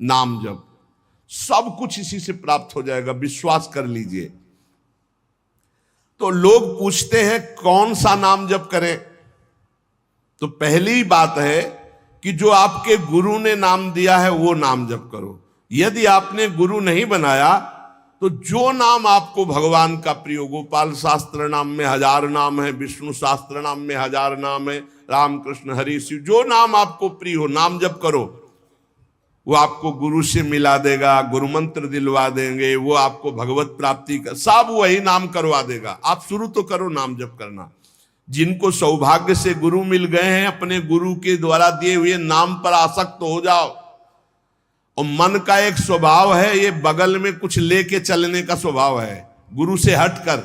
नाम जप, सब कुछ इसी से प्राप्त हो जाएगा, विश्वास कर लीजिए। तो लोग पूछते हैं कौन सा नाम जप करें, तो पहली बात है कि जो आपके गुरु ने नाम दिया है वो नाम जप करो। यदि आपने गुरु नहीं बनाया तो जो नाम आपको भगवान का प्रिय हो, गोपाल शास्त्र नाम में 1000 नाम है, विष्णु शास्त्र नाम में 1000 नाम है, राम कृष्ण हरि शिव, जो नाम आपको प्रिय हो नाम जप करो। वो आपको गुरु से मिला देगा, गुरु मंत्र दिलवा देंगे, वो आपको भगवत प्राप्ति का सब वही नाम करवा देगा। आप शुरू तो करो नाम जप करना। जिनको सौभाग्य से गुरु मिल गए हैं, अपने गुरु के द्वारा दिए हुए नाम पर आसक्त हो जाओ। और मन का एक स्वभाव है, ये बगल में कुछ लेके चलने का स्वभाव है, गुरु से हटकर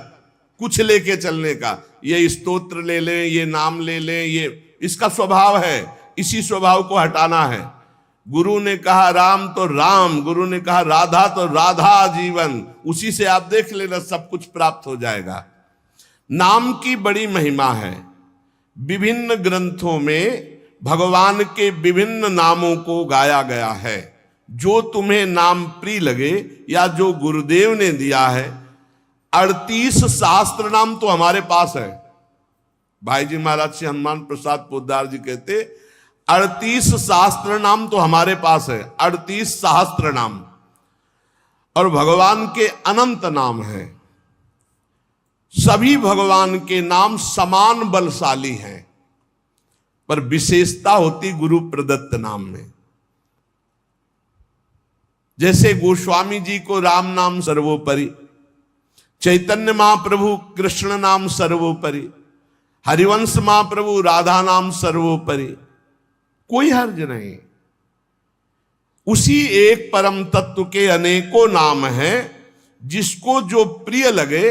कुछ लेके चलने का। ये स्तोत्र ले लें, ये नाम ले लें, ये इसका स्वभाव है। इसी स्वभाव को हटाना है। गुरु ने कहा राम तो राम, गुरु ने कहा राधा तो राधा जीवन, उसी से आप देख लेना सब कुछ प्राप्त हो जाएगा। नाम की बड़ी महिमा है। विभिन्न ग्रंथों में भगवान के विभिन्न नामों को गाया गया है। जो तुम्हें नाम प्रिय लगे या जो गुरुदेव ने दिया है। 38 शास्त्र नाम तो हमारे पास है। भाई जी महाराज श्री हनुमान प्रसाद पोद्दार जी कहते 38 शास्त्र नाम तो हमारे पास है, 38 सहस्त्र नाम। और भगवान के अनंत नाम हैं। सभी भगवान के नाम समान बलशाली हैं, पर विशेषता होती गुरु प्रदत्त नाम में। जैसे गोस्वामी जी को राम नाम सर्वोपरि, चैतन्य महाप्रभु कृष्ण नाम सर्वोपरि, हरिवंश महाप्रभु राधा नाम सर्वोपरि, कोई हर्ज नहीं। उसी एक परम तत्व के अनेकों नाम हैं, जिसको जो प्रिय लगे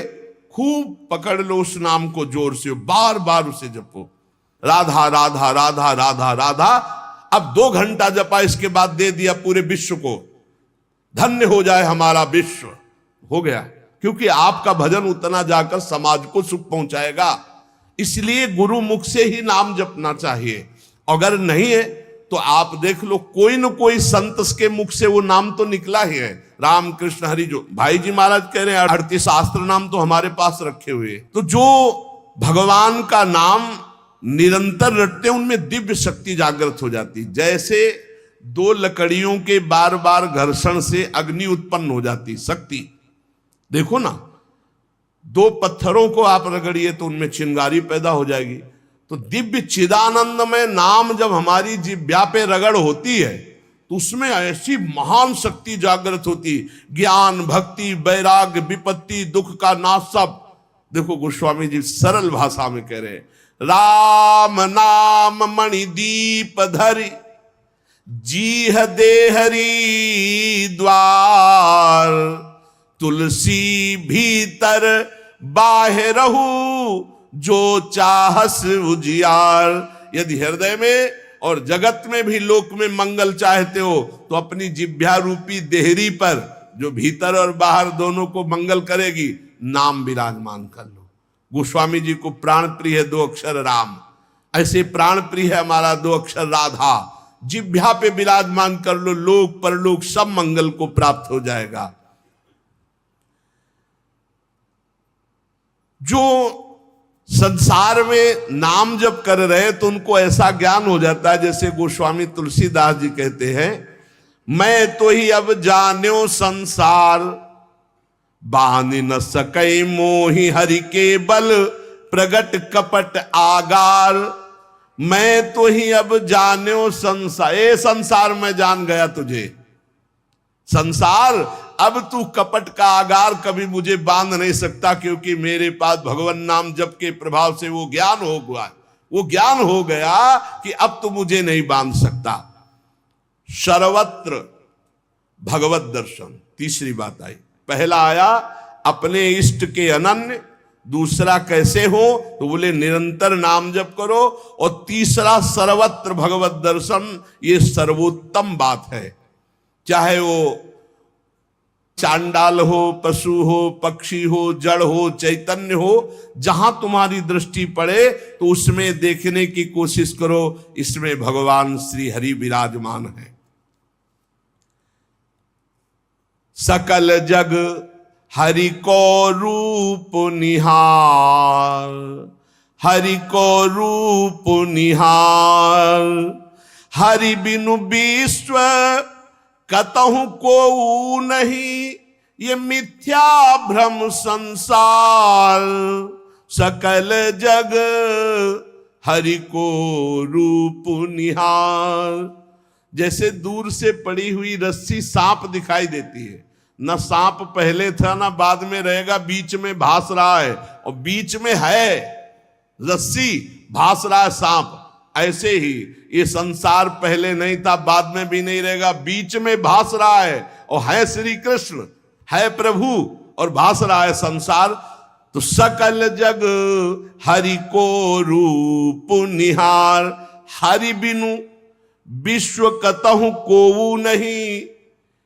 खूब पकड़ लो उस नाम को जोर से, बार बार उसे जपो। राधा राधा राधा राधा राधा, अब 2 घंटा जपा, इसके बाद दे दिया पूरे विश्व को, धन्य हो जाए हमारा विश्व, हो गया। क्योंकि आपका भजन उतना जाकर समाज को सुख पहुंचाएगा। इसलिए गुरु मुख से ही नाम जपना चाहिए। अगर नहीं है तो आप देख लो, कोई न कोई संत के मुख से वो नाम तो निकला ही है। राम कृष्ण हरि, जो भाई जी महाराज कह रहे हैं 38 शास्त्र नाम तो हमारे पास रखे हुए। तो जो भगवान का नाम निरंतर रटते उनमें दिव्य शक्ति जागृत हो जाती। जैसे 2 लकड़ियों के बार बार घर्षण से अग्नि उत्पन्न हो जाती शक्ति। देखो ना, 2 पत्थरों को आप रगड़िए तो उनमें चिंगारी पैदा हो जाएगी। तो दिव्य चिदानंद में नाम जब हमारी जिह्वा पे रगड़ होती है तो उसमें ऐसी महान शक्ति जागृत होती। ज्ञान भक्ति वैराग्य विपत्ति दुख का नाश सब। देखो गोस्वामी जी सरल भाषा में कह रहे हैं, राम नाम मणिदीप धरि जीह देहरी द्वार, तुलसी भीतर बाहरहु जो चाहस उजियार। यदि हृदय में और जगत में भी लोक में मंगल चाहते हो तो अपनी जिह्वा रूपी देहरी पर, जो भीतर और बाहर दोनों को मंगल करेगी, नाम विराजमान कर लो। गोस्वामी जी को प्राण प्रिय है 2 अक्षर राम, ऐसे प्राण प्रिय है हमारा 2 अक्षर राधा। जिह्वा पे विराजमान कर लो, लोक परलोक सब मंगल को प्राप्त हो जाएगा। जो संसार में नाम जब कर रहे तो उनको ऐसा ज्ञान हो जाता है, जैसे गोस्वामी तुलसीदास जी कहते हैं, मैं तो ही अब जान्यो संसार, बानी न सकई मोहि हरि के बल, प्रगट कपट आगार। मैं तो ही अब जान्यो संसार, ए संसार में जान गया तुझे। संसार अब तू कपट का आगार कभी मुझे बांध नहीं सकता, क्योंकि मेरे पास भगवान नाम जप के प्रभाव से वो ज्ञान हो गया, वो ज्ञान हो गया कि अब तू मुझे नहीं बांध सकता। सर्वत्र भगवत दर्शन, तीसरी बात आई। पहला आया अपने इष्ट के अनन्य, दूसरा कैसे हो तो बोले निरंतर नाम जप करो, और तीसरा सर्वत्र भगवत दर्शन। ये सर्वोत्तम बात है। चाहे वो चांडाल हो, पशु हो, पक्षी हो, जड़ हो, चैतन्य हो, जहां तुम्हारी दृष्टि पड़े तो उसमें देखने की कोशिश करो, इसमें भगवान श्री हरि विराजमान है। सकल जग हरि को रूप निहार, हरि को रूप निहार। हरि बिनु विश्व कतहु को नहीं, ये मिथ्या भ्रम संसार। सकल जग हरि को रूप निहार। जैसे दूर से पड़ी हुई रस्सी सांप दिखाई देती है, न सांप पहले था ना बाद में रहेगा, बीच में भास रहा है, और बीच में है रस्सी, भास रहा है सांप। ऐसे ही ये संसार पहले नहीं था, बाद में भी नहीं रहेगा, बीच में भास रहा है, और है श्री कृष्ण, है प्रभु, और भास रहा है संसार। तो सकल जग हरि को रूप निहार। हरि बिनु विश्व कतहु कोऊ नहीं,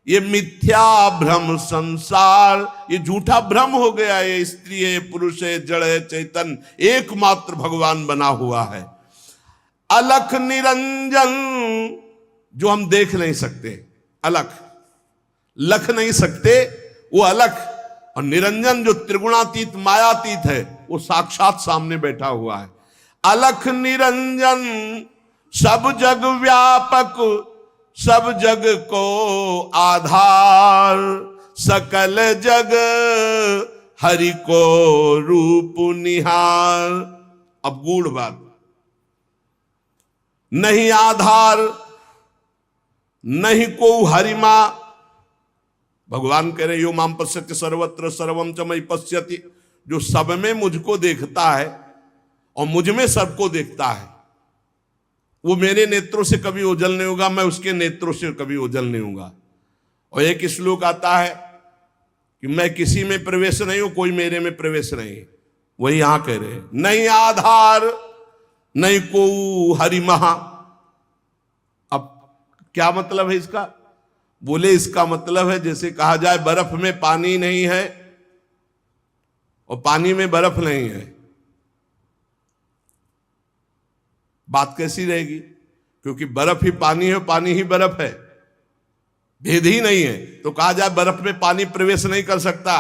ये मिथ्या भ्रम संसार। ये झूठा भ्रम हो गया, ये स्त्री है, पुरुष है, जड़ है, चैतन एकमात्र भगवान बना हुआ है। अलख निरंजन, जो हम देख नहीं सकते, अलख, लख नहीं सकते, वो अलख। और निरंजन जो त्रिगुणातीत मायातीत है, वो साक्षात सामने बैठा हुआ है। अलख निरंजन सब जग व्यापक, सब जग को आधार। सकल जग हरि को रूप निहार। अब गूढ़ बात, नहीं आधार नहीं को हरिमा। भगवान कह रहे यो माम पश्यति सर्वत्र सर्वम च मयि पश्यति। जो सब में मुझको देखता है और मुझ में सबको देखता है, वो मेरे नेत्रों से कभी ओझल नहीं होगा, मैं उसके नेत्रों से कभी ओझल नहीं होगा। और एक श्लोक आता है कि मैं किसी में प्रवेश नहीं हूं, कोई मेरे में प्रवेश नहीं। वही यहां कह रहे हैं, नहीं आधार नहीं को हरि महा। अब क्या मतलब है इसका? बोले इसका मतलब है जैसे कहा जाए बर्फ में पानी नहीं है और पानी में बर्फ नहीं है, बात कैसी रहेगी? क्योंकि बर्फ ही पानी है, पानी ही बर्फ है, भेद ही नहीं है। तो कहा जाए बर्फ में पानी प्रवेश नहीं कर सकता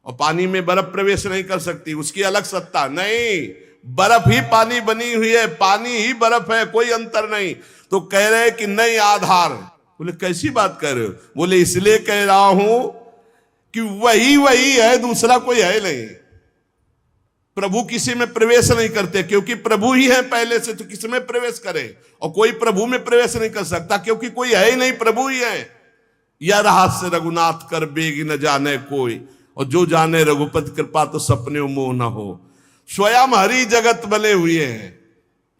और पानी में बर्फ प्रवेश नहीं कर सकती, उसकी अलग सत्ता नहीं। बर्फ ही पानी बनी हुई है, पानी ही बर्फ है, कोई अंतर नहीं। तो कह रहे कि नहीं आधार। बोले कैसी बात कर रहे हो? बोले इसलिए कह रहा हूं कि वही वही है, दूसरा कोई है नहीं। प्रभु किसी में प्रवेश नहीं करते क्योंकि प्रभु ही है पहले से, तो किसी में प्रवेश करे? और कोई प्रभु में प्रवेश नहीं कर सकता क्योंकि कोई है ही नहीं, प्रभु ही है। यह रहस्य रघुनाथ कर बेग न जाने कोई, और जो जाने रघुपति कृपा तो सपने मोह न हो। स्वयं हरि जगत बने हुए हैं,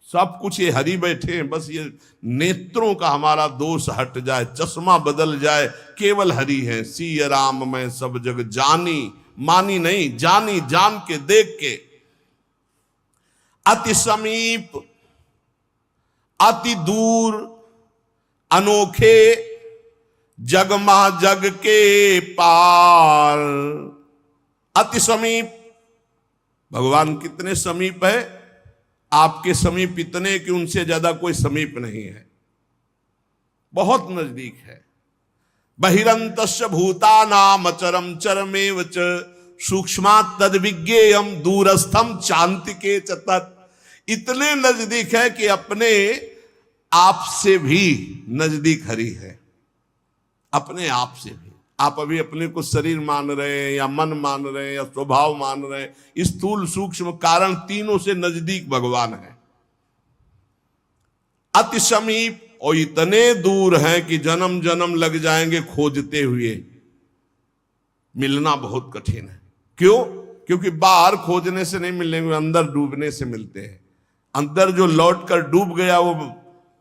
सब कुछ ये हरि बैठे हैं। बस ये नेत्रों का हमारा दोष हट जाए, चश्मा बदल जाए, केवल हरि है। सिय राम मैं सब जग जानी, मानी नहीं, जानी, जान के, देख के। अति समीप अति दूर अनोखे, जग महाजग के पार। अति समीप, भगवान कितने समीप है? आपके समीप इतने कि उनसे ज्यादा कोई समीप नहीं है, बहुत नजदीक है। बहिरंतस्य भूतानाम अचरम चरमेव च सूक्ष्मात् तद्विज्ञेयम दूरस्थम चान्तिके च तत्। इतने नजदीक है कि अपने आप से भी नजदीक हरि है, अपने आप से भी। आप अभी अपने को शरीर मान रहे हैं या मन मान रहे हैं या स्वभाव मान रहे हैं, स्थूल सूक्ष्म कारण तीनों से नजदीक भगवान है। अति समीप और इतने दूर हैं कि जन्म जन्म लग जाएंगे खोजते हुए, मिलना बहुत कठिन है। क्यों? क्योंकि बाहर खोजने से नहीं मिलेंगे, अंदर डूबने से मिलते हैं। अंदर जो लौट कर डूब गया वो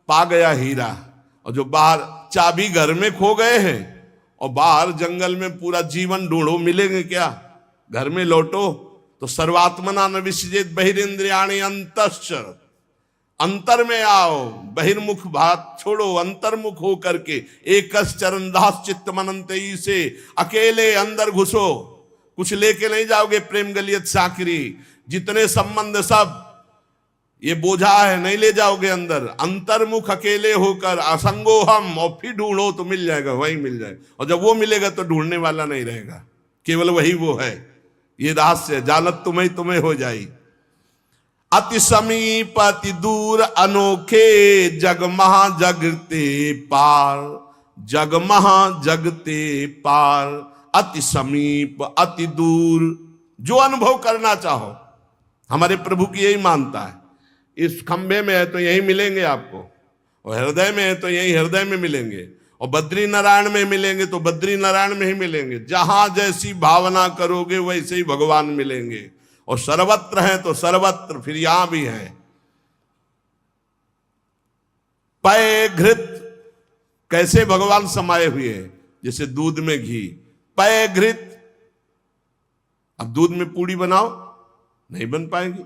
पा गया हीरा, और जो बाहर चाबी घर में खो गए हैं और बाहर जंगल में पूरा जीवन ढूंढो, मिलेंगे क्या? घर में लौटो तो सर्वात्मना न विसृजेत बहिरेंद्रियाणि अंतश्चर। अंतर में आओ, बहिर्मुख बात छोड़ो, अंतर्मुख हो करके एकस चरणदास चित्त मनंतई से अकेले अंदर घुसो। कुछ लेके नहीं जाओगे, प्रेम गलियत साकरी, जितने संबंध सब ये बोझा है, नहीं ले जाओगे अंदर। अंतर्मुख अकेले होकर असंगो हम, और फिर ढूंढो तो मिल जाएगा, वही मिल जाएगा। और जब वो मिलेगा तो ढूंढने वाला नहीं रहेगा, केवल वही वो है। ये रहस्य, जानत तुम्हें तुम्हें हो जाई। अति समीप अति दूर अनोखे, जग महा जगते पार, जग महा जगते पार। अति समीप अति दूर, जो अनुभव करना चाहो, हमारे प्रभु की यही मानता है। इस खंभे में है तो यही मिलेंगे आपको, और हृदय में है तो यही हृदय में मिलेंगे, और बद्री नारायण में मिलेंगे तो बद्री नारायण में ही मिलेंगे। जहां जैसी भावना करोगे वैसे ही भगवान मिलेंगे। और सर्वत्र है तो सर्वत्र, फिर यहां भी है। पय घृत, कैसे भगवान समाये हुए हैं, जैसे दूध में घी। पय घृत, अब दूध में पूड़ी बनाओ, नहीं बन पाएगी।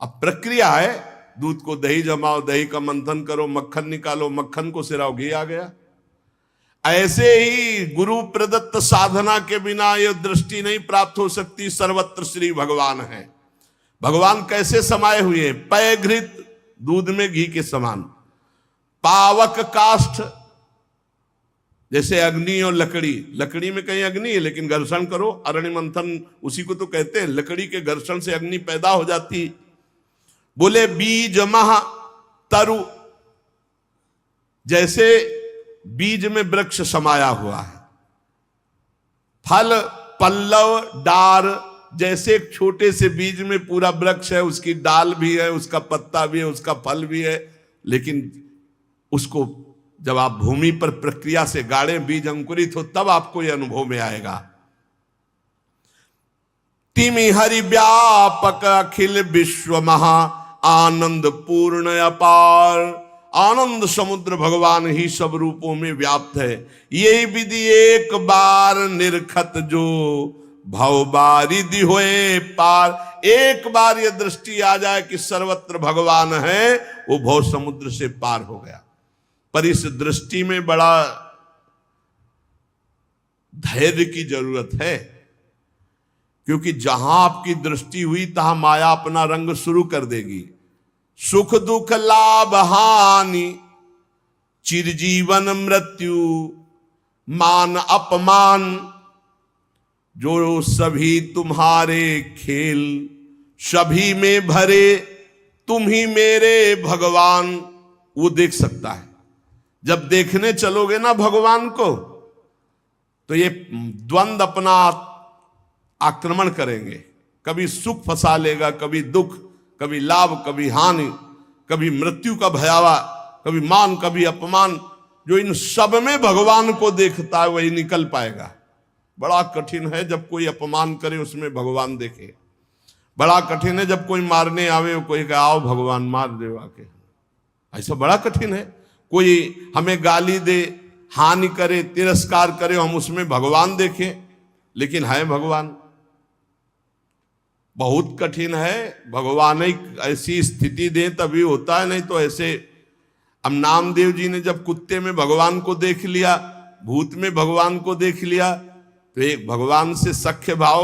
अब प्रक्रिया है, दूध को दही जमाओ, दही का मंथन करो, मक्खन निकालो, मक्खन को सिराओ, घी आ गया। ऐसे ही गुरु प्रदत्त साधना के बिना यह दृष्टि नहीं प्राप्त हो सकती। सर्वत्र श्री भगवान है। भगवान कैसे समाये हुए हैं? पय घृत, दूध में घी के समान। पावक काष्ठ, जैसे अग्नि और लकड़ी। लकड़ी में कहीं अग्नि है, लेकिन घर्षण करो, अरण्य मंथन उसी को तो कहते हैं। लकड़ी के घर्षण से अग्नि पैदा हो जाती। बोले बीज महा तरु, जैसे बीज में वृक्ष समाया हुआ है। फल पल्लव डार, जैसे एक छोटे से बीज में पूरा वृक्ष है, उसकी डाल भी है, उसका पत्ता भी है, उसका फल भी है। लेकिन उसको जब आप भूमि पर प्रक्रिया से गाड़े, बीज अंकुरित हो, तब आपको यह अनुभव में आएगा। तिमि हरि व्यापक अखिल विश्व महा, आनंद पूर्ण अपार। आनंद समुद्र भगवान ही सब रूपों में व्याप्त है। यही विधि एक बार निरखत जो, भव बारिधि होए पार। एक बार यह दृष्टि आ जाए कि सर्वत्र भगवान है, वो भव समुद्र से पार हो गया। पर इस दृष्टि में बड़ा धैर्य की जरूरत है, क्योंकि जहां आपकी दृष्टि हुई तहां माया अपना रंग शुरू कर देगी। सुख दुख लाभ हानि, चिरजीवन मृत्यु, मान अपमान, जो सभी तुम्हारे खेल, सभी में भरे तुम ही मेरे भगवान, वो देख सकता है। जब देखने चलोगे ना भगवान को, तो ये द्वंद अपना आक्रमण करेंगे। कभी सुख फंसा लेगा, कभी दुख, कभी लाभ, कभी हानि, कभी मृत्यु का भयावा, कभी मान, कभी अपमान। जो इन सब में भगवान को देखता है वही निकल पाएगा। बड़ा कठिन है जब कोई अपमान करे उसमें भगवान देखे। बड़ा कठिन है जब कोई मारने आवे, कोई कहे आओ भगवान मार दे आके। ऐसा बड़ा कठिन है। कोई हमें गाली दे, हानि करे, तिरस्कार करे, हम उसमें भगवान देखें, लेकिन है भगवान। बहुत कठिन है। भगवान एक ऐसी स्थिति दे तभी होता है, नहीं तो ऐसे। अब नामदेव जी ने जब कुत्ते में भगवान को देख लिया, भूत में भगवान को देख लिया, तो एक भगवान से सख्य भाव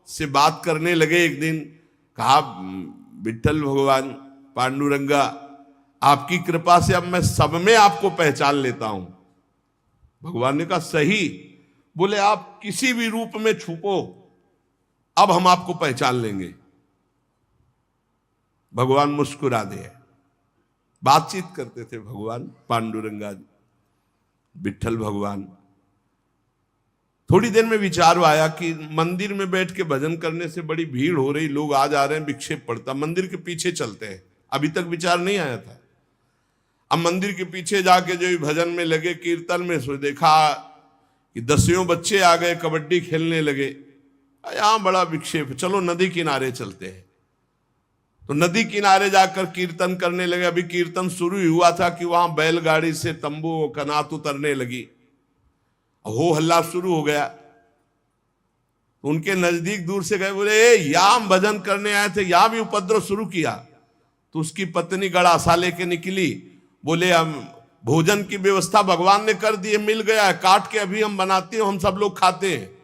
से बात करने लगे। एक दिन कहा, विठ्ठल भगवान, पांडुरंगा, आपकी कृपा से अब मैं सब में आपको पहचान लेता हूं। भगवान ने कहा सही। बोले आप किसी भी रूप में छुपो, अब हम आपको पहचान लेंगे। भगवान मुस्कुरा दे। बातचीत करते थे भगवान पांडुरंगा जी, विठ्ठल भगवान। थोड़ी देर में विचार आया कि मंदिर में बैठ के भजन करने से बड़ी भीड़ हो रही, लोग आ जा रहे हैं, विक्षेप पड़ता, मंदिर के पीछे चलते हैं। अभी तक विचार नहीं आया था। अब मंदिर के पीछे जाके जो भजन में लगे, कीर्तन में, सो देखा कि 10 बच्चे आ गए, कबड्डी खेलने लगे। यहां बड़ा विक्षेप, चलो नदी किनारे चलते हैं। तो नदी किनारे जाकर कीर्तन करने लगे। अभी कीर्तन शुरू ही हुआ था कि वहां बैलगाड़ी से तंबू कनात उतरने लगी, हो हल्ला शुरू हो गया। तो उनके नजदीक दूर से गए, बोले यहां भजन करने आए थे, यहां भी उपद्रव शुरू किया। तो उसकी पत्नी गड़ासा लेके निकली। बोले हम भोजन की व्यवस्था भगवान ने कर दी है, मिल गया है, काट के अभी हम बनाते हैं, हम सब लोग खाते हैं।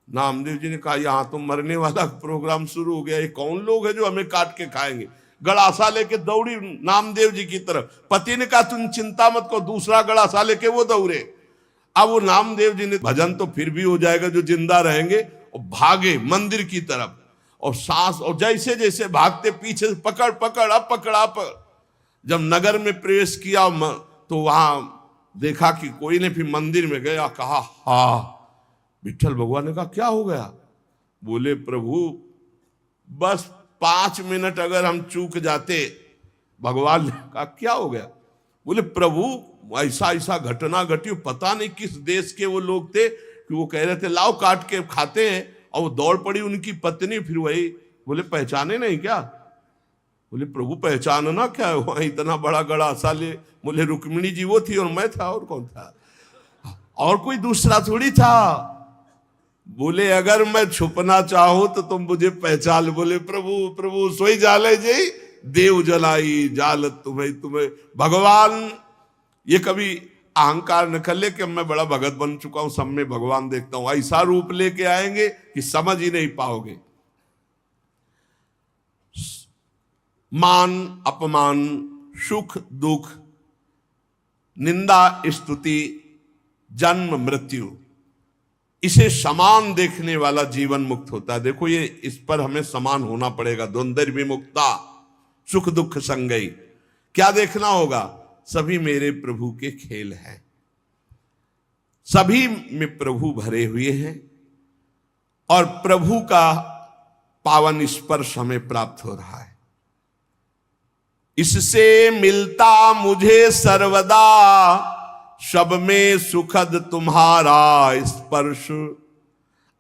नामदेव जी ने कहा यहां तो मरने वाला प्रोग्राम शुरू हो गया, ये कौन लोग है जो हमें काट के खाएंगे। गड़ासा लेके दौड़ी नामदेव जी की तरफ। पति ने कहा तुम चिंता मत करो, दूसरा गड़ासा लेके वो दौड़े। अब वो नामदेव जी ने भजन तो फिर भी हो जाएगा जो जिंदा रहेंगे, और भागे मंदिर की तरफ। और सांस, और जैसे जैसे भागते पीछे से पकड़ पकड़ अब पकड़ा पकड़। जब नगर में प्रवेश किया तो वहां देखा कि कोई ने, फिर मंदिर में गया, कहा हाँ। विठल भगवान ने कहा क्या हो गया? बोले प्रभु बस 5 मिनट अगर हम चूक जाते। भगवान ने कहा क्या हो गया? बोले प्रभु ऐसा ऐसा घटना घटी, पता नहीं किस देश के वो लोग थे कि वो कह रहे थे लाओ काट के खाते हैं, और वो दौड़ पड़ी उनकी पत्नी। फिर वही बोले पहचाने नहीं क्या? बोले प्रभु पहचानना क्या है, वहां इतना बड़ा गड़ासा ले। बोले रुक्मिणी जी वो थी और मैं था, और कौन था? और कोई दूसरा थोड़ी था। बोले अगर मैं छुपना चाहूं तो तुम मुझे पहचान। बोले प्रभु प्रभु सोई जाले जी देव जलाई जाल तुम्हें तुम्हें। भगवान ये कभी अहंकार न कर ले कि मैं बड़ा भगत बन चुका हूं, सब में भगवान देखता हूं। ऐसा रूप लेके आएंगे कि समझ ही नहीं पाओगे। मान अपमान, सुख दुख, निंदा स्तुति, जन्म मृत्यु, इसे समान देखने वाला जीवन मुक्त होता है। देखो ये, इस पर हमें समान होना पड़ेगा। द्वंद्व विमुक्ता, सुख दुख संगई। क्या देखना होगा? सभी मेरे प्रभु के खेल हैं, सभी में प्रभु भरे हुए हैं, और प्रभु का पावन स्पर्श हमें प्राप्त हो रहा है। इससे मिलता मुझे सर्वदा, सब में सुखद तुम्हारा स्पर्श।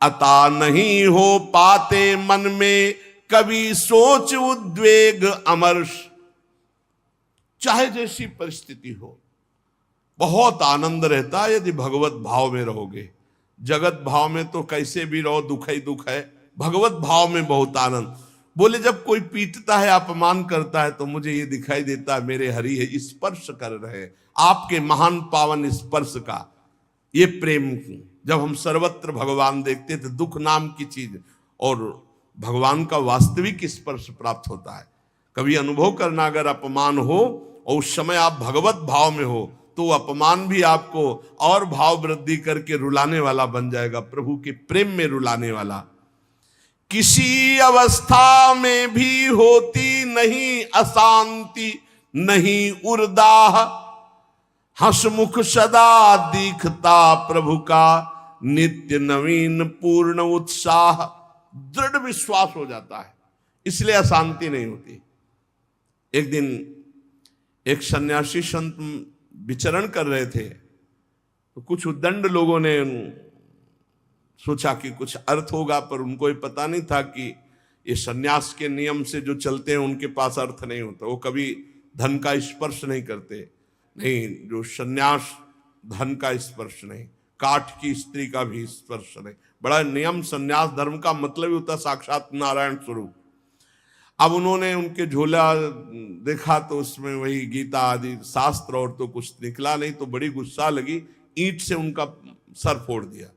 अता नहीं हो पाते मन में कभी सोच उद्वेग अमर्ष। चाहे जैसी परिस्थिति हो, बहुत आनंद रहता है यदि भगवत भाव में रहोगे। जगत भाव में तो कैसे भी रहो दुख ही दुख है, भगवत भाव में बहुत आनंद। बोले जब कोई पीटता है, अपमान करता है, तो मुझे ये दिखाई देता है मेरे हरि है स्पर्श कर रहे हैं, आपके महान पावन स्पर्श का ये प्रेम। जब हम सर्वत्र भगवान देखते थे, दुख नाम की चीज और भगवान का वास्तविक स्पर्श प्राप्त होता है। कभी अनुभव करना, अगर अपमान हो और उस समय आप भगवत भाव में हो, तो अपमान भी आपको और भाव वृद्धि करके रुलाने वाला बन जाएगा, प्रभु के प्रेम में रुलाने वाला। किसी अवस्था में भी होती नहीं अशांति, नहीं उर्दाह, हंसमुख सदा दिखता प्रभु का, नित्य नवीन पूर्ण उत्साह। दृढ़ विश्वास हो जाता है, इसलिए अशांति नहीं होती। एक दिन एक सन्यासी संत विचरण कर रहे थे, तो कुछ उद्दंड लोगों ने सोचा कि कुछ अर्थ होगा, पर उनको ये पता नहीं था कि ये सन्यास के नियम से जो चलते हैं उनके पास अर्थ नहीं होता। वो कभी धन का स्पर्श नहीं करते, नहीं, जो सन्यास धन का स्पर्श नहीं, काठ की स्त्री का भी स्पर्श नहीं। बड़ा नियम, सन्यास धर्म का मतलब ही होता साक्षात नारायण स्वरूप। अब उन्होंने उनके झोला देखा तो उसमें वही गीता आदि शास्त्र और तो कुछ निकला नहीं, तो बड़ी गुस्सा लगी, ईंट से उनका सर फोड़ दिया,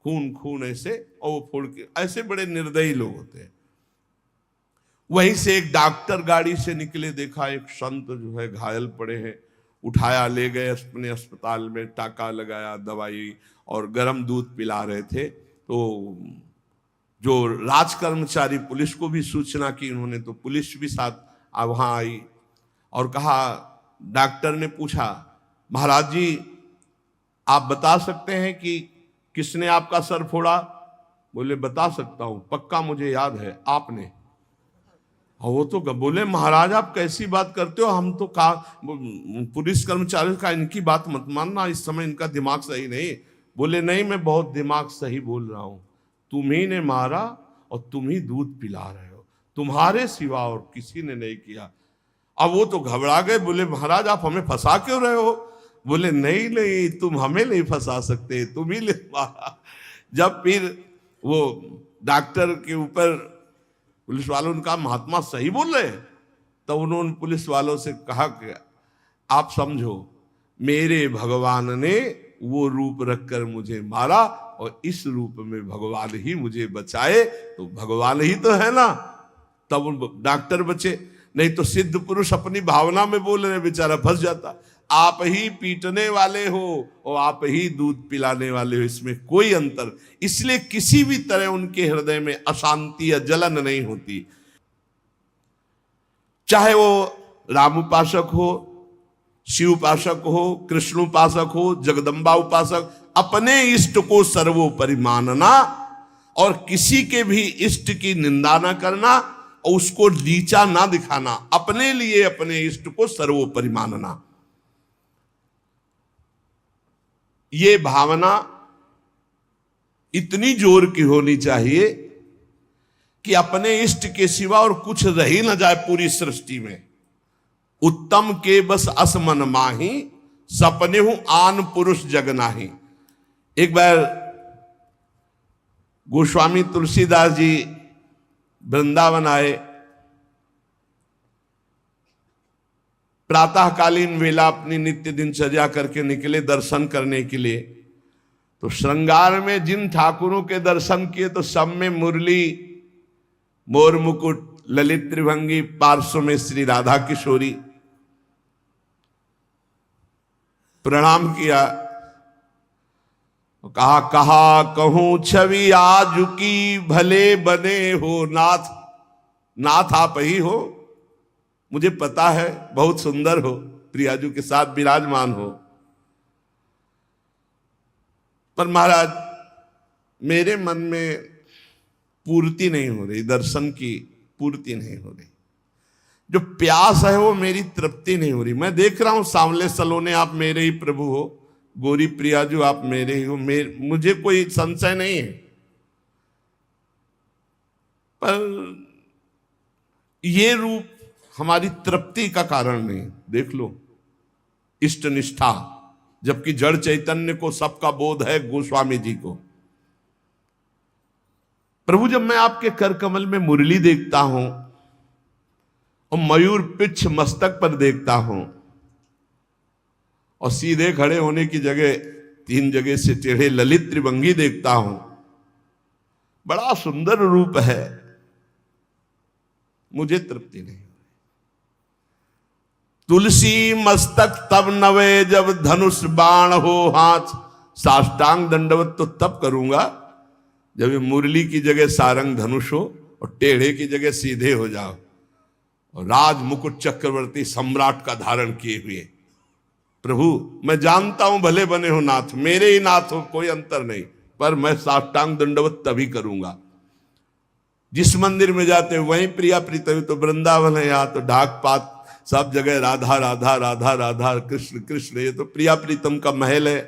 खून खून ऐसे, और वो फोड़ के, ऐसे बड़े निर्दयी लोग होते हैं। वहीं से एक डॉक्टर गाड़ी से निकले, देखा एक संत जो है घायल पड़े हैं, उठाया ले गए अपने अस्पताल में, टाका लगाया, दवाई और गर्म दूध पिला रहे थे। तो जो राज कर्मचारी पुलिस को भी सूचना की उन्होंने, तो पुलिस भी साथ वहां आई और कहा, डॉक्टर ने पूछा महाराज जी आप बता सकते हैं कि किसने आपका सर फोड़ा? बोले बता सकता हूं, पक्का मुझे याद है आपने। और वो तो बोले महाराज आप कैसी बात करते हो, हम तो पुलिस कर्मचारी का इनकी बात मत मानना, इस समय इनका दिमाग सही नहीं। बोले नहीं, मैं बहुत दिमाग सही बोल रहा हूं, तुम्ही ने मारा और तुम ही दूध पिला रहे हो, तुम्हारे सिवा और किसी ने नहीं किया। अब वो तो घबरा गए, बोले महाराज आप हमें फंसा क्यों रहे हो? बोले नहीं नहीं, तुम हमें नहीं फंसा सकते, तुम ही ले मारा। जब फिर वो डॉक्टर के ऊपर पुलिस वालों ने कहा महात्मा सही बोल रहे हैं, तो उन्होंने पुलिस वालों से कहा कि आप समझो मेरे भगवान ने वो रूप रखकर मुझे मारा और इस रूप में भगवान ही मुझे बचाए, तो भगवान ही तो है ना। तब डॉक्टर बचे। नहीं तो सिद्ध पुरुष अपनी भावना में बोल रहे, बेचारा फंस जाता। आप ही पीटने वाले हो और आप ही दूध पिलाने वाले हो, इसमें कोई अंतर। इसलिए किसी भी तरह उनके हृदय में अशांति या जलन नहीं होती। चाहे वो राम उपासक हो, शिव उपासक हो, कृष्ण उपासक हो, जगदम्बा उपासक, अपने इष्ट को सर्वोपरि मानना और किसी के भी इष्ट की निंदा न करना और उसको नीचा ना दिखाना, अपने लिए अपने इष्ट को सर्वोपरि मानना, ये भावना इतनी जोर की होनी चाहिए कि अपने इष्ट के सिवा और कुछ रह ही न जाए पूरी सृष्टि में। उत्तम के बस असमन माही, सपने हूं आन पुरुष जग नाही। एक बार गोस्वामी तुलसीदास जी वृंदावन आए, प्रातःकालीन वेला अपनी नित्य दिनचर्या करके निकले दर्शन करने के लिए। तो श्रृंगार में जिन ठाकुरों के दर्शन किए तो सब में मुरली, मोर मुकुट, ललित त्रिभंगी, पार्श्व में श्री राधा किशोरी। प्रणाम किया, कहा कहा कहूं छवि आज की, भले बने हो नाथ। नाथ आप ही हो, मुझे पता है बहुत सुंदर हो, प्रियाजू के साथ विराजमान हो, पर महाराज मेरे मन में पूर्ति नहीं हो रही, दर्शन की पूर्ति नहीं हो रही। जो प्यास है वो मेरी तृप्ति नहीं हो रही। मैं देख रहा हूं सांवले सलोने आप मेरे ही प्रभु हो, गोरी प्रियाजू आप मेरे ही हो, मुझे कोई संशय नहीं है, पर ये रूप हमारी तृप्ति का कारण नहीं। देख लो इष्ट निष्ठा, जबकि जड़ चैतन्य को सबका बोध है, गोस्वामी जी को। प्रभु जब मैं आपके कर कमल में मुरली देखता हूं और मयूर पिच्छ मस्तक पर देखता हूं और सीधे खड़े होने की जगह 3 जगह से टेढ़े ललित त्रिभंगी देखता हूं, बड़ा सुंदर रूप है, मुझे तृप्ति नहीं। तुलसी मस्तक तब नवे जब धनुष बाण हो हाथ, साष्टांग दंडवत तो तब करूंगा जब ये मुरली की जगह सारंग धनुष हो और टेढ़े की जगह सीधे हो जाओ और राज मुकुट चक्रवर्ती सम्राट का धारण किए हुए। प्रभु मैं जानता हूं भले बने हो नाथ, मेरे ही नाथ हो, कोई अंतर नहीं, पर मैं साष्टांग दंडवत तभी करूंगा। जिस मंदिर में जाते वहीं प्रिया प्रीतम, तो वृंदावन है, यहाँ तो ढाक पात सब जगह राधा राधा राधा राधा, कृष्ण कृष्ण, ये तो प्रिया प्रीतम का महल है।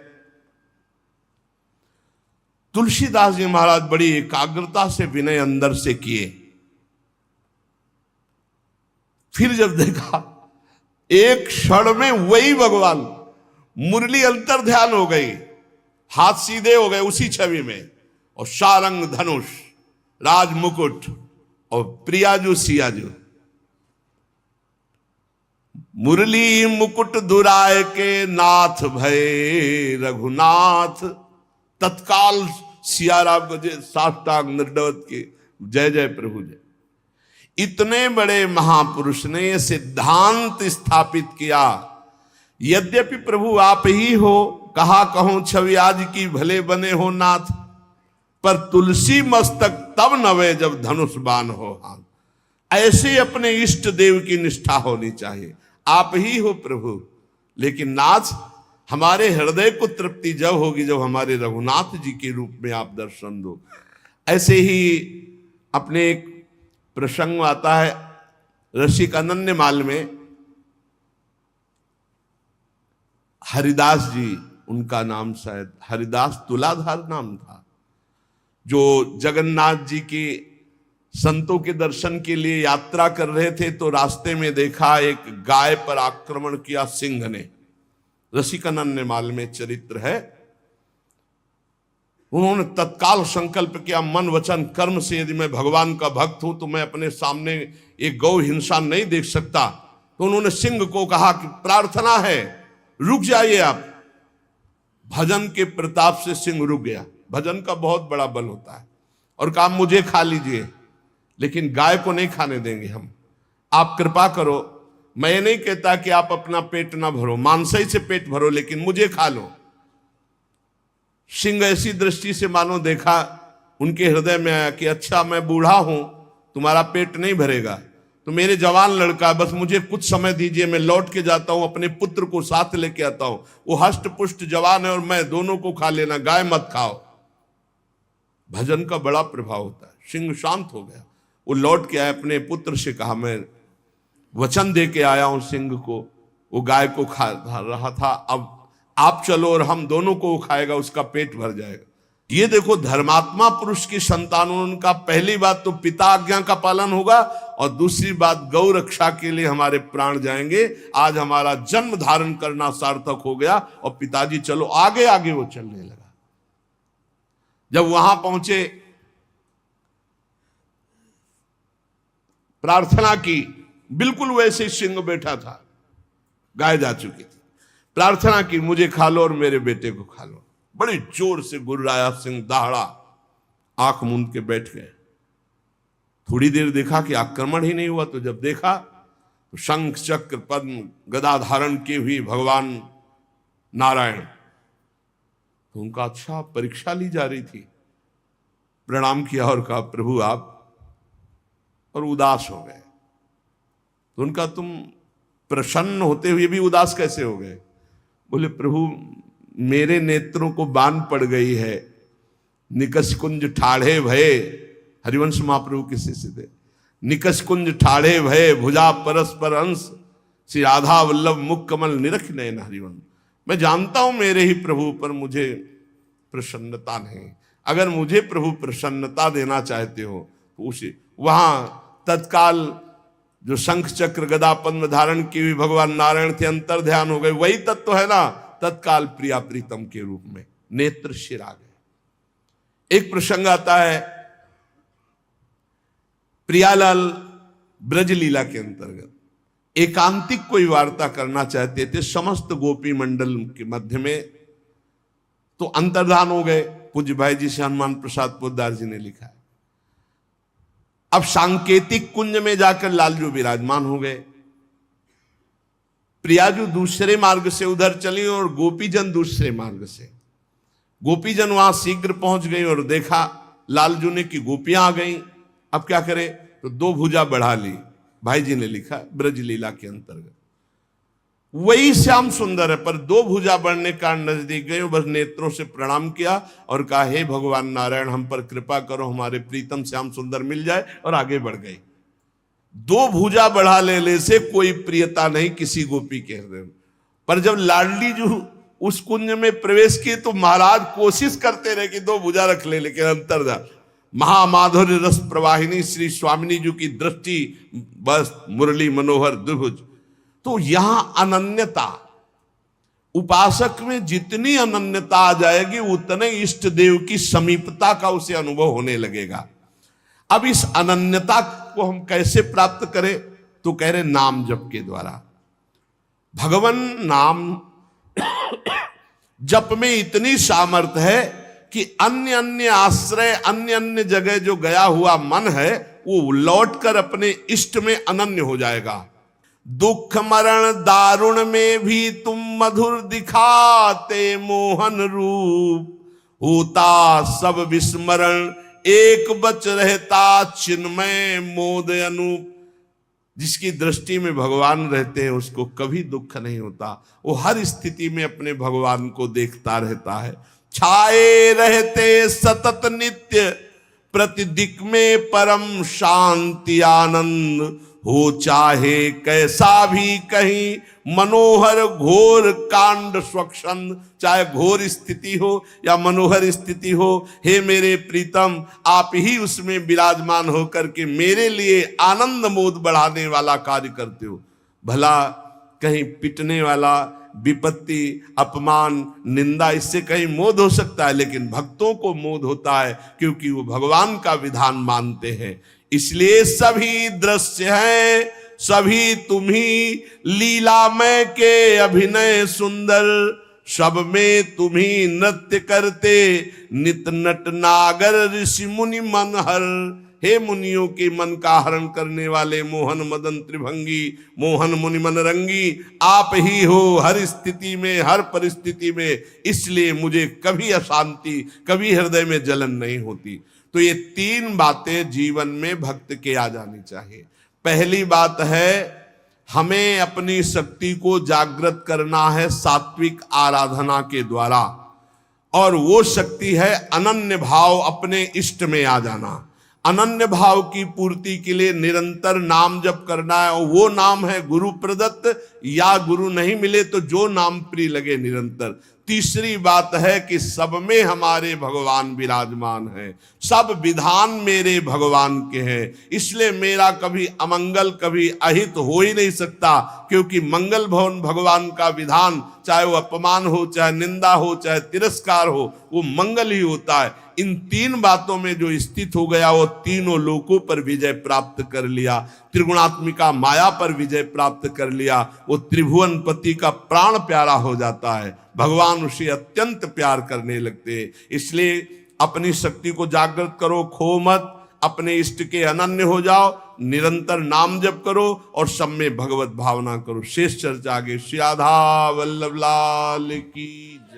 तुलसीदास जी महाराज बड़ी एकाग्रता से विनय अंदर से किए। फिर जब देखा एक क्षण में वही भगवान, मुरली अंतर ध्यान हो गई, हाथ सीधे हो गए उसी छवि में, और सारंग धनुष, राज मुकुट और प्रियाजू सियाजू। मुरली मुकुट दुराय के नाथ भय रघुनाथ, तत्काल सियाराम को साष्टांग दंडवत के जय जय प्रभु जय। इतने बड़े महापुरुष ने यह सिद्धांत स्थापित किया, यद्यपि प्रभु आप ही हो, कहा कहूं छवि आज की, भले बने हो नाथ, पर तुलसी मस्तक तब नवे जब धनुष बाण हो हाथ। ऐसे अपने इष्ट देव की निष्ठा होनी चाहिए। आप ही हो प्रभु, लेकिन नाथ हमारे हृदय को तृप्ति जब होगी जब हमारे रघुनाथ जी के रूप में आप दर्शन दो। ऐसे ही अपने एक प्रसंग आता है रसिक अनन्यमाल में, हरिदास जी उनका नाम, शायद हरिदास तुलाधार नाम था, जो जगन्नाथ जी के संतों के दर्शन के लिए यात्रा कर रहे थे, तो रास्ते में देखा एक गाय पर आक्रमण किया सिंह ने। रसिकानंद में चरित्र है। उन्होंने तत्काल संकल्प किया, मन वचन कर्म से यदि मैं भगवान का भक्त हूं तो मैं अपने सामने एक गौ हिंसा नहीं देख सकता। तो उन्होंने सिंह को कहा कि प्रार्थना है रुक जाइए आप। भजन के प्रताप से सिंह रुक गया। भजन का बहुत बड़ा बल होता है। और कहा मुझे खा लीजिए, लेकिन गाय को नहीं खाने देंगे हम। आप कृपा करो, मैं ये नहीं कहता कि आप अपना पेट ना भरो, मांसाई से पेट भरो, लेकिन मुझे खा लो। सिंह ऐसी दृष्टि से मानो देखा, उनके हृदय में आया कि अच्छा मैं बूढ़ा हूं, तुम्हारा पेट नहीं भरेगा, तो मेरे जवान लड़का, बस मुझे कुछ समय दीजिए, मैं लौट के जाता हूं, अपने पुत्र को साथ लेके आता हूं, वो हष्ट पुष्ट जवान है और मैं, दोनों को खा लेना, गाय मत खाओ। भजन का बड़ा प्रभाव होता है। सिंह शांत हो गया, वो लौट के आया, अपने पुत्र से कहा मैं वचन दे के आया हूं सिंह को, वो गाय को खा रहा था, अब आप चलो और हम दोनों को खाएगा, उसका पेट भर जाएगा। ये देखो, धर्मात्मा पुरुष की संतान, उनका पहली बात तो पिता आज्ञा का पालन होगा, और दूसरी बात गौ रक्षा के लिए हमारे प्राण जाएंगे। आज हमारा जन्म धारण करना सार्थक हो गया, और पिताजी चलो आगे आगे वो चलने लगा। जब वहां पहुंचे, प्रार्थना की, बिल्कुल वैसे सिंह बैठा था, गाय जा चुकी थी, प्रार्थना की मुझे खा लो और मेरे बेटे को खा लो। बड़ी जोर से गुर्राया सिंह, दहाड़ा, आंख मूंद के बैठ गए। थोड़ी देर देखा कि आक्रमण ही नहीं हुआ, तो जब देखा तो शंख चक्र पद्म गदा धारण की हुई भगवान नारायण, तो उनका अच्छा परीक्षा ली जा रही थी। प्रणाम किया और कहा प्रभु आप, और उदास हो गए। तो उनका तुम प्रसन्न होते हुए भी उदास कैसे हो गए? बोले प्रभु मेरे नेत्रों को बान पड़ गई है, निकस कुंज ठाढ़े भये, हरिवंश महाप्रभु के शिष्य थे, निकस कुंज ठाढ़े भये भुजा परस्पर अंश, श्री राधा वल्लभ मुख कमल निरख नयन हरिवंश। मैं जानता हूं मेरे ही प्रभु पर मुझे प्रसन्नता नहीं, अगर मुझे प्रभु प्रसन्नता देना चाहते हो तो उसे, वहां तत्काल जो शंख चक्र गदा पद्म धारण की हुई भगवान नारायण थे, अंतर ध्यान हो गए, वही तत्व है ना, तत्काल प्रिया प्रीतम के रूप में नेत्र शिर आ गए। एक प्रसंग आता है प्रियालाल ब्रज लीला के अंतर्गत, एकांतिक कोई वार्ता करना चाहते थे समस्त गोपी मंडल के मध्य में, तो अंतर्धान हो गए। पूज्य भाई जी से हनुमान प्रसाद पोद्दार जी ने लिखा है। अब सांकेतिक कुंज में जाकर लालजू विराजमान हो गए, प्रियाजू दूसरे मार्ग से उधर चली और गोपीजन दूसरे मार्ग से। गोपीजन वहां शीघ्र पहुंच गई और देखा लालजू ने कि गोपियां आ गई। अब क्या करे, तो दो भुजा बढ़ा ली। भाई जी ने लिखा ब्रज लीला के अंतर्गत वही श्याम सुंदर है, पर दो भुजा बढ़ने का नजदीक गए, बस नेत्रों से प्रणाम किया और कहा हे भगवान नारायण हम पर कृपा करो, हमारे प्रीतम श्याम सुंदर मिल जाए, और आगे बढ़ गई। दो भुजा बढ़ा लेने से कोई प्रियता नहीं किसी गोपी के हृदय में, पर जब लाडली जो उस कुंज में प्रवेश किए तो महाराज कोशिश करते रहे कि दो भुजा रख ले, लेकिन अंतर्धान महामाधुर्य रस प्रवाहिनी श्री स्वामिनी जी की दृष्टि, बस मुरली मनोहर द्विभुज। तो यहां अनन्यता, उपासक में जितनी अनन्यता आ जाएगी उतने इष्ट देव की समीपता का उसे अनुभव होने लगेगा। अब इस अनन्यता को हम कैसे प्राप्त करें, तो कह रहे नाम जप के द्वारा। भगवान नाम जप में इतनी सामर्थ्य है कि अन्य अन्य आश्रय, अन्य अन्य जगह जो गया हुआ मन है वो लौटकर अपने इष्ट में अनन्य हो जाएगा। दुख मरण दारुण में भी तुम मधुर दिखाते मोहन रूप, होता सब विस्मरण एक बच रहता चिन्मय मोद अनूप। जिसकी दृष्टि में भगवान रहते हैं उसको कभी दुख नहीं होता, वो हर स्थिति में अपने भगवान को देखता रहता है। छाए रहते सतत नित्य प्रतिदिक में परम शांति आनंद, हो चाहे कैसा भी कहीं मनोहर घोर कांड स्वच्छंद। चाहे घोर स्थिति हो या मनोहर स्थिति हो, हे मेरे प्रीतम आप ही उसमें विराजमान होकर के मेरे लिए आनंद मोद बढ़ाने वाला कार्य करते हो। भला कहीं पिटने वाला, विपत्ति, अपमान, निंदा, इससे कहीं मोद हो सकता है, लेकिन भक्तों को मोद होता है क्योंकि वो भगवान का विधान मानते हैं। इसलिए सभी दृश्य हैं, सभी तुम्ही लीलामय के अभिनय सुंदर, सब में तुम्ही नृत्य करते नित नट नागर ऋषि मुनि मनहर। हे मुनियों के मन का हरण करने वाले मोहन मदन त्रिभंगी, मोहन मुनि मन रंगी, आप ही हो हर स्थिति में, हर परिस्थिति में, इसलिए मुझे कभी अशांति, कभी हृदय में जलन नहीं होती। तो ये 3 बातें जीवन में भक्त के आ जानी चाहिए। पहली बात है, हमें अपनी शक्ति को जागृत करना है सात्विक आराधना के द्वारा, और वो शक्ति है अनन्य भाव, अपने इष्ट में आ जाना। अनन्य भाव की पूर्ति के लिए निरंतर नाम जप करना है, और वो नाम है गुरु प्रदत्त, या गुरु नहीं मिले तो जो नाम प्रिय लगे निरंतर। तीसरी बात है कि सब में हमारे भगवान विराजमान हैं, सब विधान मेरे भगवान के हैं, इसलिए मेरा कभी अमंगल, कभी अहित हो ही नहीं सकता, क्योंकि मंगल भवन भगवान का विधान, चाहे वो अपमान हो, चाहे निंदा हो, चाहे तिरस्कार हो, वो मंगल ही होता है। इन 3 बातों में जो स्थित हो गया, वो तीनों लोकों पर विजय प्राप्त कर लिया, त्रिगुणात्मिका माया पर विजय प्राप्त कर लिया, वो त्रिभुवन पति का प्राण प्यारा हो जाता है, भगवान उसे अत्यंत प्यार करने लगते हैं। इसलिए अपनी शक्ति को जागृत करो, खो मत, अपने इष्ट के अनन्य हो जाओ, निरंतर नाम जप करो और सब में भगवत भावना करो। शेष चर्चा आगे। श्री राधा वल्लभ लाल की।